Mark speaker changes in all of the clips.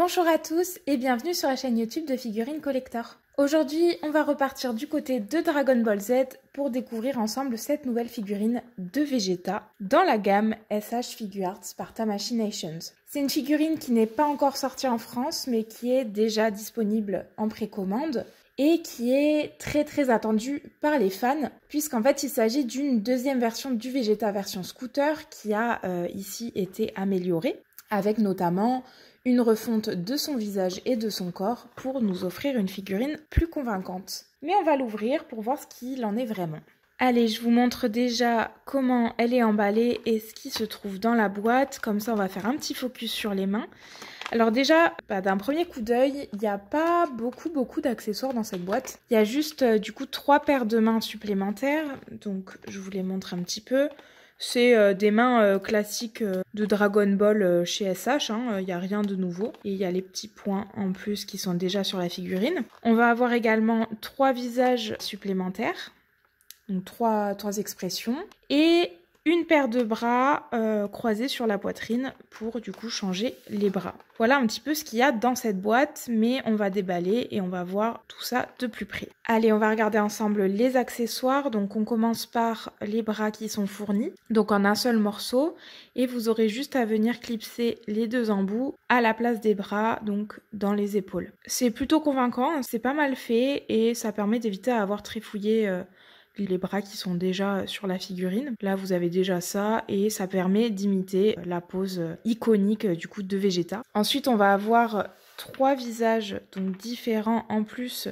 Speaker 1: Bonjour à tous et bienvenue sur la chaîne YouTube de Figurines Collector. Aujourd'hui, on va repartir du côté de Dragon Ball Z pour découvrir ensemble cette nouvelle figurine de Vegeta dans la gamme SH Figuarts par Tamashii. C'est une figurine qui n'est pas encore sortie en France mais qui est déjà disponible en précommande et qui est très attendue par les fans puisqu'en fait il s'agit d'une deuxième version du Vegeta version scooter qui a ici été améliorée avec notamment une refonte de son visage et de son corps pour nous offrir une figurine plus convaincante. Mais on va l'ouvrir pour voir ce qu'il en est vraiment. Allez, je vous montre déjà comment elle est emballée et ce qui se trouve dans la boîte. Comme ça, on va faire un petit focus sur les mains. Alors déjà, d'un premier coup d'œil, il n'y a pas beaucoup d'accessoires dans cette boîte. Il y a juste du coup 3 paires de mains supplémentaires. Donc je vous les montre un petit peu. C'est des mains classiques de Dragon Ball chez SH, il n'y a rien de nouveau. Et il y a les petits points en plus qui sont déjà sur la figurine. On va avoir également 3 visages supplémentaires, donc 3 expressions. Et une paire de bras croisés sur la poitrine pour du coup changer les bras. Voilà un petit peu ce qu'il y a dans cette boîte, mais on va déballer et on va voir tout ça de plus près. Allez, on va regarder ensemble les accessoires. Donc on commence par les bras qui sont fournis, donc en un seul morceau, et vous aurez juste à venir clipser les 2 embouts à la place des bras, donc dans les épaules. C'est plutôt convaincant, c'est pas mal fait et ça permet d'éviter à avoir trifouillé les bras qui sont déjà sur la figurine. Là, vous avez déjà ça et ça permet d'imiter la pose iconique du coup de Vegeta. Ensuite, on va avoir 3 visages donc différents en plus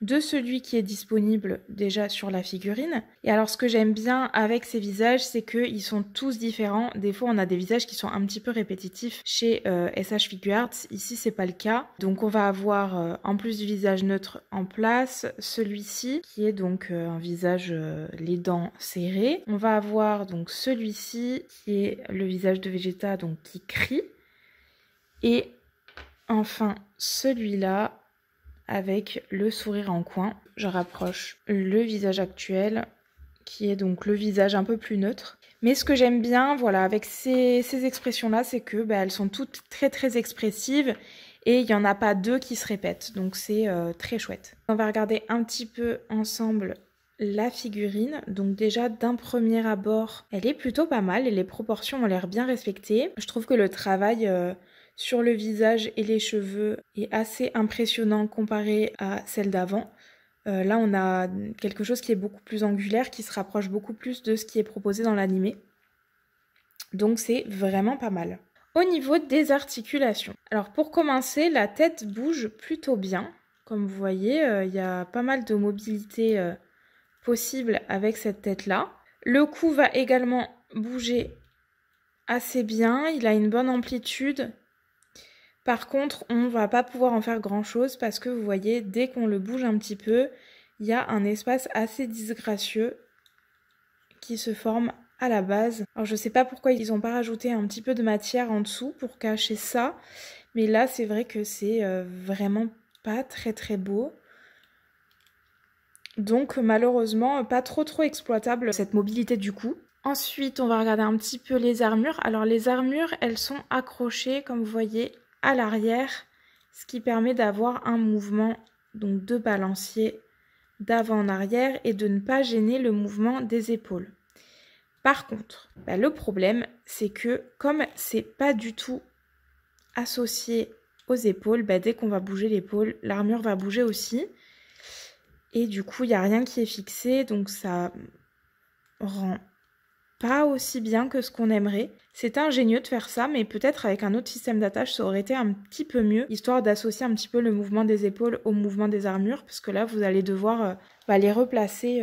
Speaker 1: de celui qui est disponible déjà sur la figurine. Et alors ce que j'aime bien avec ces visages, c'est qu'ils sont tous différents. Des fois on a des visages qui sont un petit peu répétitifs chez SH Figuarts, ici c'est pas le cas. Donc on va avoir en plus du visage neutre en place, celui-ci qui est donc un visage les dents serrées. On va avoir donc celui-ci qui est le visage de Vegeta donc qui crie. Et enfin celui-là avec le sourire en coin. Je rapproche le visage actuel, qui est donc le visage un peu plus neutre. Mais ce que j'aime bien, voilà, avec ces expressions-là, c'est que elles sont toutes très expressives et il n'y en a pas 2 qui se répètent. Donc c'est très chouette. On va regarder un petit peu ensemble la figurine. Donc déjà, d'un premier abord, elle est plutôt pas mal et les proportions ont l'air bien respectées. Je trouve que le travail sur le visage et les cheveux est assez impressionnant comparé à celle d'avant. Là, on a quelque chose qui est beaucoup plus angulaire, qui se rapproche beaucoup plus de ce qui est proposé dans l'animé. Donc c'est vraiment pas mal. Au niveau des articulations. Alors pour commencer, la tête bouge plutôt bien. Comme vous voyez, il y a pas mal de mobilité possible avec cette tête-là. Le cou va également bouger assez bien. Il a une bonne amplitude. Par contre, on ne va pas pouvoir en faire grand chose parce que vous voyez, dès qu'on le bouge un petit peu, il y a un espace assez disgracieux qui se forme à la base. Alors je ne sais pas pourquoi ils n'ont pas rajouté un petit peu de matière en dessous pour cacher ça, mais là c'est vrai que c'est vraiment pas très beau. Donc malheureusement, pas trop exploitable cette mobilité du cou. Ensuite, on va regarder un petit peu les armures. Alors les armures, elles sont accrochées, comme vous voyez, à l'arrière, ce qui permet d'avoir un mouvement donc de balancier d'avant en arrière et de ne pas gêner le mouvement des épaules. Par contre, le problème, c'est que comme c'est pas du tout associé aux épaules, dès qu'on va bouger l'épaule, l'armure va bouger aussi. Et du coup, il n'y a rien qui est fixé, donc ça rend pas aussi bien que ce qu'on aimerait. C'est ingénieux de faire ça, mais peut-être avec un autre système d'attache, ça aurait été un petit peu mieux, histoire d'associer un petit peu le mouvement des épaules au mouvement des armures, parce que là, vous allez devoir les replacer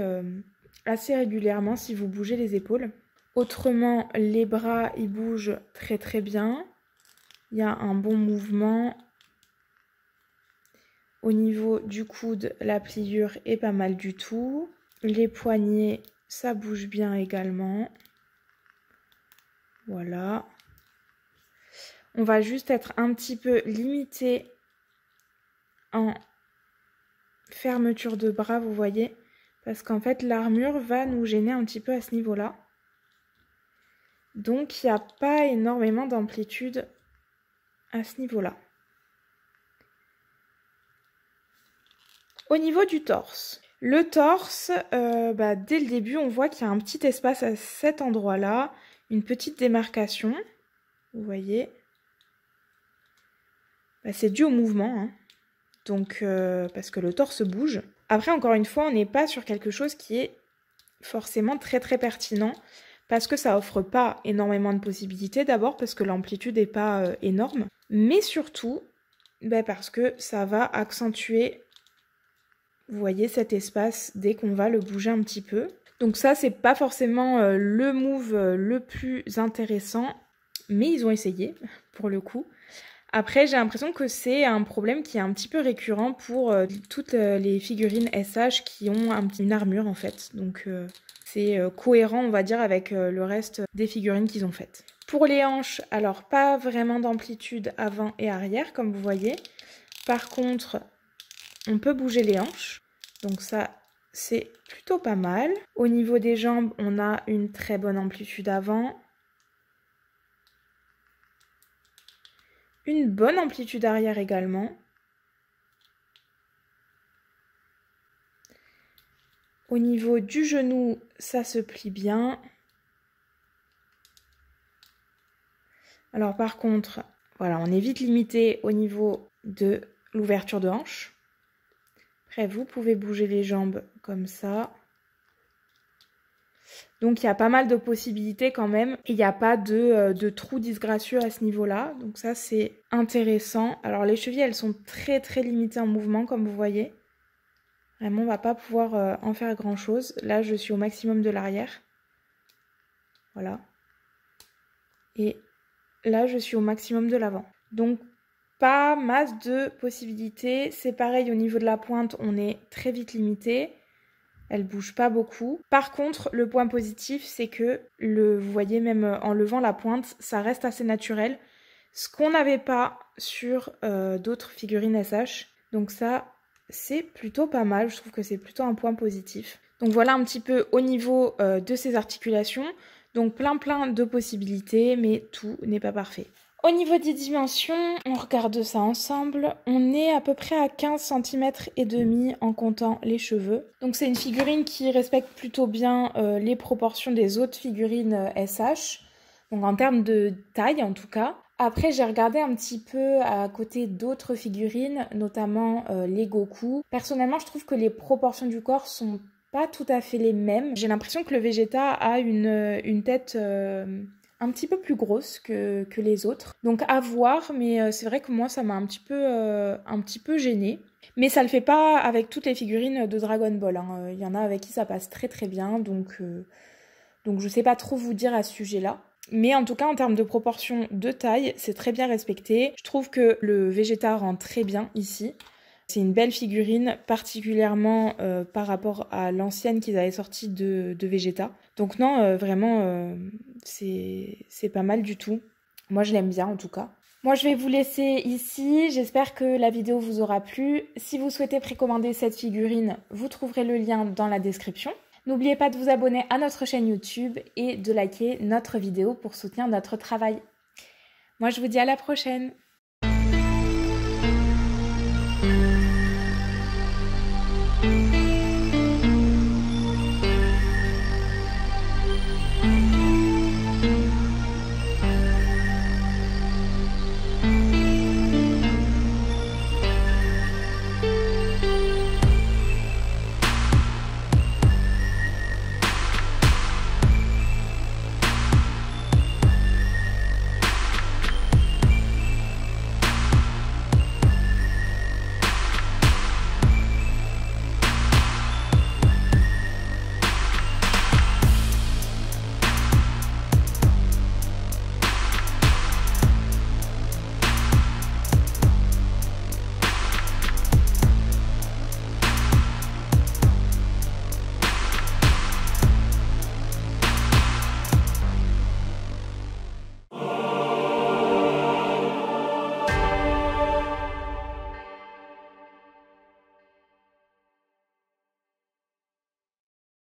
Speaker 1: assez régulièrement si vous bougez les épaules. Autrement, les bras, ils bougent très bien. Il y a un bon mouvement. Au niveau du coude, la pliure est pas mal du tout. Les poignets, ça bouge bien également. Voilà. On va juste être un petit peu limité en fermeture de bras, vous voyez. Parce qu'en fait, l'armure va nous gêner un petit peu à ce niveau-là. Donc, il n'y a pas énormément d'amplitude à ce niveau-là. Au niveau du torse, le torse, dès le début, on voit qu'il y a un petit espace à cet endroit-là, une petite démarcation, vous voyez. C'est dû au mouvement, hein. Donc, parce que le torse bouge. Après, encore une fois, on n'est pas sur quelque chose qui est forcément très très pertinent, parce que ça offre pas énormément de possibilités. D'abord parce que l'amplitude n'est pas énorme, mais surtout parce que ça va accentuer, vous voyez, cet espace dès qu'on va le bouger un petit peu. Donc ça, c'est pas forcément le move le plus intéressant, mais ils ont essayé pour le coup. Après, j'ai l'impression que c'est un problème qui est un petit peu récurrent pour toutes les figurines SH qui ont une armure en fait. Donc c'est cohérent, on va dire, avec le reste des figurines qu'ils ont faites. Pour les hanches, alors pas vraiment d'amplitude avant et arrière comme vous voyez. Par contre, on peut bouger les hanches. Donc ça, c'est plutôt pas mal. Au niveau des jambes, on a une très bonne amplitude avant. Une bonne amplitude arrière également. Au niveau du genou, ça se plie bien. Alors par contre, voilà, on est vite limité au niveau de l'ouverture de hanche. Après, vous pouvez bouger les jambes comme ça. Donc il y a pas mal de possibilités quand même. Et il n'y a pas de trou disgracieux à ce niveau-là. Donc ça, c'est intéressant. Alors les chevilles, elles sont très très limitées en mouvement, comme vous voyez. Vraiment, on va pas pouvoir en faire grand-chose. Là, je suis au maximum de l'arrière. Voilà. Et là, je suis au maximum de l'avant. Donc, pas masse de possibilités. C'est pareil au niveau de la pointe, on est très vite limité. Elle bouge pas beaucoup. Par contre, le point positif, c'est que, vous voyez, même en levant la pointe, ça reste assez naturel. Ce qu'on n'avait pas sur d'autres figurines SH. Donc ça, c'est plutôt pas mal. Je trouve que c'est plutôt un point positif. Donc voilà un petit peu au niveau de ces articulations. Donc plein de possibilités, mais tout n'est pas parfait. Au niveau des dimensions, on regarde ça ensemble. On est à peu près à 15 cm et demi en comptant les cheveux. Donc c'est une figurine qui respecte plutôt bien les proportions des autres figurines SH. Donc en termes de taille en tout cas. Après j'ai regardé un petit peu à côté d'autres figurines, notamment les Goku. Personnellement je trouve que les proportions du corps sont pas tout à fait les mêmes. J'ai l'impression que le Vegeta a une tête un petit peu plus grosse que les autres. Donc à voir, mais c'est vrai que moi ça m'a un petit peu gênée. Mais ça le fait pas avec toutes les figurines de Dragon Ball, hein. Il y en a avec qui ça passe très très bien, donc je sais pas trop vous dire à ce sujet-là. Mais en tout cas, en termes de proportion de taille, c'est très bien respecté. Je trouve que le Vegeta rend très bien ici. C'est une belle figurine, particulièrement par rapport à l'ancienne qu'ils avaient sortie de Vegeta. Donc non, vraiment, c'est pas mal du tout. Moi, je l'aime bien en tout cas. Moi, je vais vous laisser ici. J'espère que la vidéo vous aura plu. Si vous souhaitez précommander cette figurine, vous trouverez le lien dans la description. N'oubliez pas de vous abonner à notre chaîne YouTube et de liker notre vidéo pour soutenir notre travail. Moi, je vous dis à la prochaine.